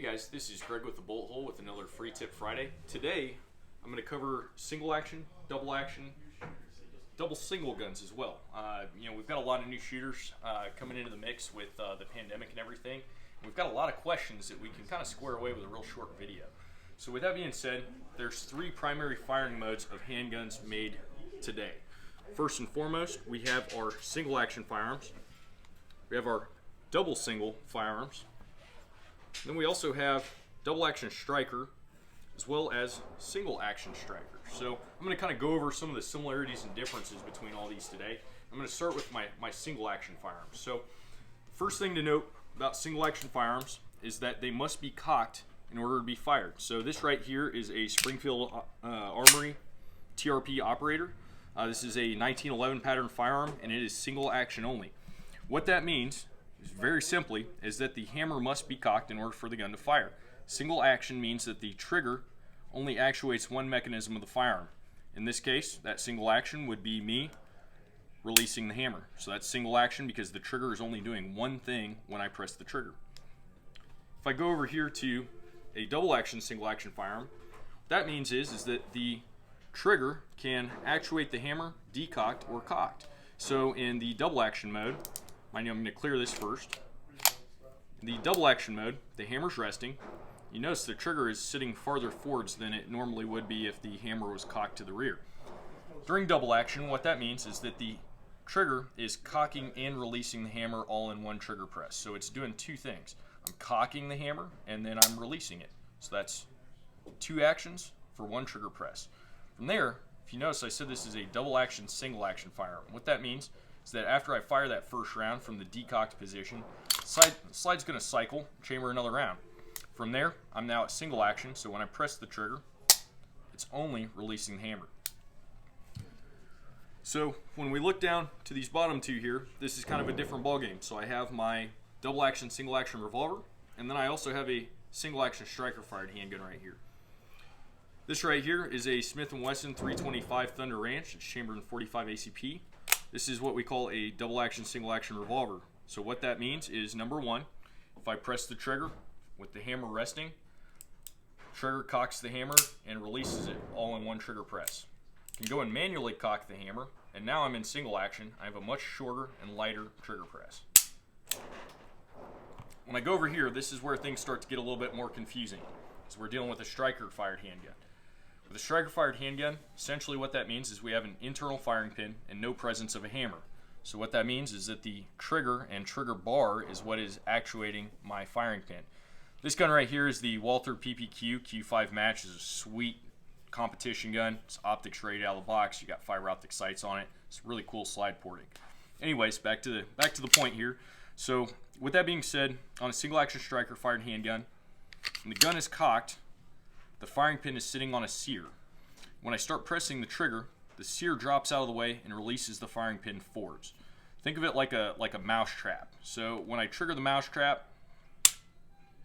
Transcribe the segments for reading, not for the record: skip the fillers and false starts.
Hey guys, this is Greg with the Bullet Hole with another Free Tip Friday. Today, I'm going to cover single action, double single guns as well. We've got a lot of new shooters coming into the mix with the pandemic and everything. We've got a lot of questions that we can kind of square away with a real short video. So with that being said, there's three primary firing modes of handguns made today. First and foremost, we have our single action firearms. We have our double single firearms. Then we also have double action striker as well as single action striker. So I'm going to kind of go over some of the similarities and differences between all these today. I'm going to start with my single action firearms. So first thing to note about single action firearms is that they must be cocked in order to be fired. So this right here is a Springfield Armory TRP operator. This is a 1911 pattern firearm and it is single action only. What that means, very simply, is that the hammer must be cocked in order for the gun to fire. Single action means that the trigger only actuates one mechanism of the firearm. In this case, that single action would be me releasing the hammer. So that's single action because the trigger is only doing one thing when I press the trigger. If I go over here to a double action single action firearm, what that means is that the trigger can actuate the hammer decocked or cocked. So in the double action mode, mind you, I'm going to clear this first. In the double action mode, the hammer's resting. You notice the trigger is sitting farther forwards than it normally would be if the hammer was cocked to the rear. During double action, what that means is that the trigger is cocking and releasing the hammer all in one trigger press. So it's doing two things. I'm cocking the hammer and then I'm releasing it. So that's two actions for one trigger press. From there, if you notice, I said this is a double action single action firearm. What that means is that after I fire that first round from the decocked position, slide's going to cycle, chamber another round. From there, I'm now at single action, so when I press the trigger, it's only releasing the hammer. So when we look down to these bottom two here, this is kind of a different ballgame. So I have my double action single action revolver, and then I also have a single action striker fired handgun right here. This right here is a Smith & Wesson 325 Thunder Ranch. It's chambered in 45 ACP. This is what we call a double action single action revolver. So what that means is, number one, if I press the trigger with the hammer resting, trigger cocks the hammer and releases it all in one trigger press. I can go and manually cock the hammer, and now I'm in single action. I have a much shorter and lighter trigger press. When I go over here, this is where things start to get a little bit more confusing, because we're dealing with a striker fired handgun. With a striker fired handgun, essentially what that means is we have an internal firing pin and no presence of a hammer. So what that means is that the trigger and trigger bar is what is actuating my firing pin. This gun right here is the Walther PPQ Q5 Match. It's a sweet competition gun. It's optics rated out of the box. You got fiber optic sights on it. It's really cool slide porting. Anyways, back to the point here. So with that being said, on a single action striker fired handgun, when the gun is cocked, the firing pin is sitting on a sear. When I start pressing the trigger, the sear drops out of the way and releases the firing pin forwards. Think of it like a mouse trap. So when I trigger the mouse trap,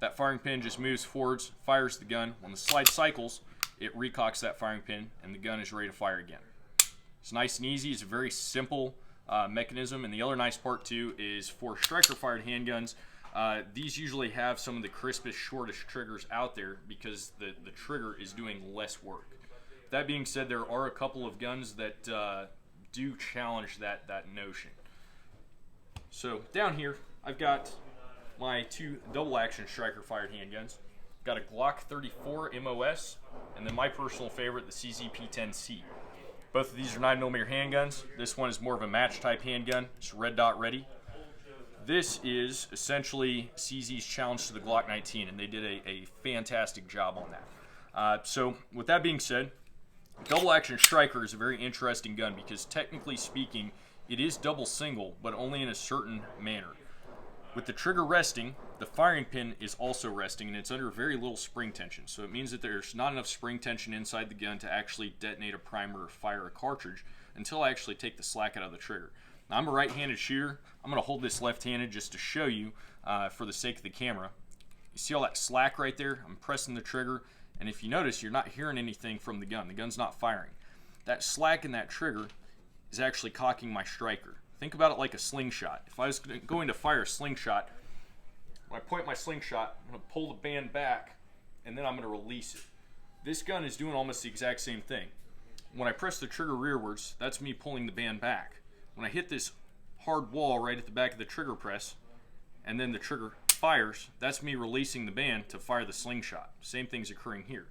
that firing pin just moves forwards, fires the gun. When the slide cycles, it recocks that firing pin and the gun is ready to fire again. It's nice and easy. It's a very simple mechanism. And the other nice part too is for striker fired handguns, these usually have some of the crispest, shortest triggers out there because the trigger is doing less work. That being said, there are a couple of guns that do challenge that notion. So down here, I've got my two double action striker fired handguns. Got a Glock 34 MOS, and then my personal favorite, the CZP-10C. Both of these are 9mm handguns. This one is more of a match type handgun. It's red dot ready. This is essentially CZ's challenge to the Glock 19, and they did a fantastic job on that. So with that being said, double action striker is a very interesting gun because technically speaking, it is double single, but only in a certain manner. With the trigger resting, the firing pin is also resting, and it's under very little spring tension. So it means that there's not enough spring tension inside the gun to actually detonate a primer or fire a cartridge until I actually take the slack out of the trigger. Now, I'm a right-handed shooter. I'm going to hold this left-handed just to show you for the sake of the camera. You see all that slack right there? I'm pressing the trigger, and if you notice, you're not hearing anything from the gun. The gun's not firing. That slack in that trigger is actually cocking my striker. Think about it like a slingshot. If I was going to fire a slingshot, when I point my slingshot, I'm going to pull the band back, and then I'm going to release it. This gun is doing almost the exact same thing. When I press the trigger rearwards, that's me pulling the band back. When I hit this hard wall right at the back of the trigger press, and then the trigger fires, that's me releasing the band to fire the slingshot. Same thing's occurring here.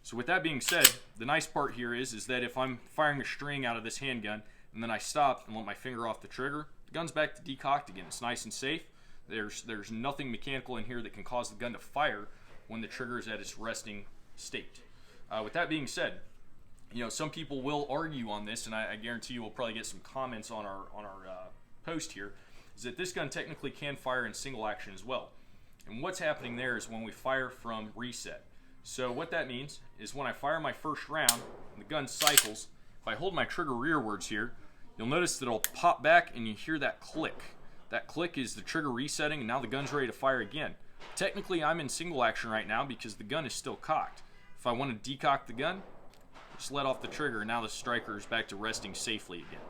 So with that being said, the nice part here is that if I'm firing a string out of this handgun, and then I stop and let my finger off the trigger, the gun's back to decocked again. It's nice and safe. There's nothing mechanical in here that can cause the gun to fire when the trigger is at its resting state. With that being said, some people will argue on this, and I guarantee you we'll probably get some comments on our post here, is that this gun technically can fire in single action as well. And what's happening there is when we fire from reset. So what that means is when I fire my first round and the gun cycles, if I hold my trigger rearwards here, you'll notice that it'll pop back and you hear that click. That click is the trigger resetting, and now the gun's ready to fire again. Technically, I'm in single action right now because the gun is still cocked. If I want to decock the gun, just let off the trigger, and now the striker is back to resting safely again.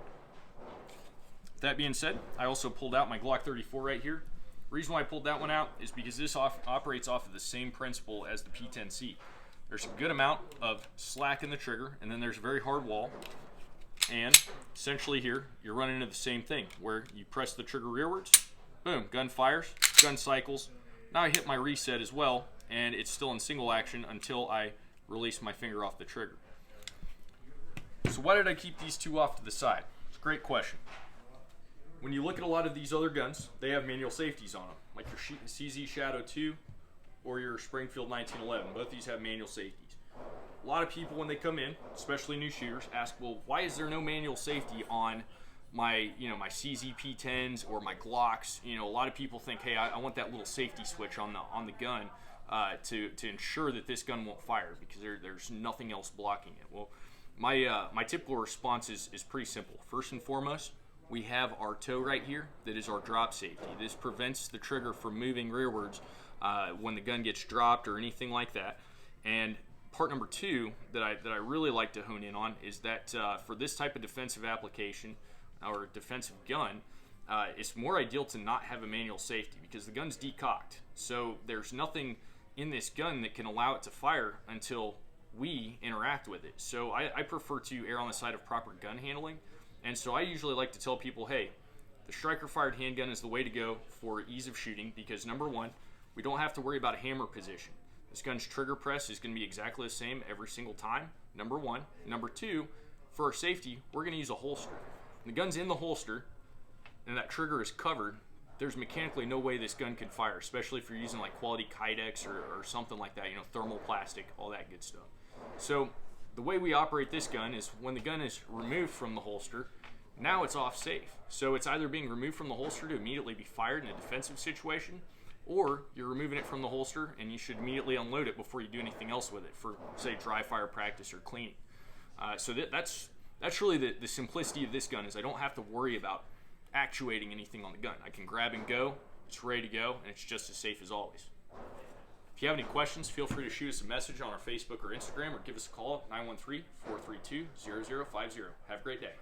That being said, I also pulled out my Glock 34 right here. The reason why I pulled that one out is because this operates off of the same principle as the P10C. There's a good amount of slack in the trigger, and then there's a very hard wall. And essentially here, you're running into the same thing, where you press the trigger rearwards, boom, gun fires, gun cycles. Now I hit my reset as well, and it's still in single action until I release my finger off the trigger. So why did I keep these two off to the side? It's a great question. When you look at a lot of these other guns, they have manual safeties on them, like your CZ Shadow 2 or your Springfield 1911. Both these have manual safeties. A lot of people, when they come in, especially new shooters, ask, well, why is there no manual safety on my CZ P10s or my Glocks? A lot of people think, hey, I want that little safety switch on the gun to ensure that this gun won't fire because there's nothing else blocking it. Well, my typical response is pretty simple. First and foremost, we have our toe right here that is our drop safety. This prevents the trigger from moving rearwards when the gun gets dropped or anything like that. And part number two that I really like to hone in on is that for this type of defensive application or defensive gun, it's more ideal to not have a manual safety because the gun's decocked. So there's nothing in this gun that can allow it to fire until we interact with it. So I prefer to err on the side of proper gun handling. And so I usually like to tell people, hey, the striker-fired handgun is the way to go for ease of shooting because, number one, we don't have to worry about a hammer position. This gun's trigger press is going to be exactly the same every single time, number one. Number two, for our safety, we're going to use a holster. When the gun's in the holster and that trigger is covered, there's mechanically no way this gun can fire, especially if you're using like quality Kydex or something like that, thermoplastic, all that good stuff. So the way we operate this gun is when the gun is removed from the holster, now it's off safe. So it's either being removed from the holster to immediately be fired in a defensive situation, or you're removing it from the holster and you should immediately unload it before you do anything else with it for, say, dry fire practice or cleaning. So that's really the simplicity of this gun is I don't have to worry about actuating anything on the gun. I can grab and go, it's ready to go, and it's just as safe as always. If you have any questions, feel free to shoot us a message on our Facebook or Instagram or give us a call at 913-432-0050. Have a great day.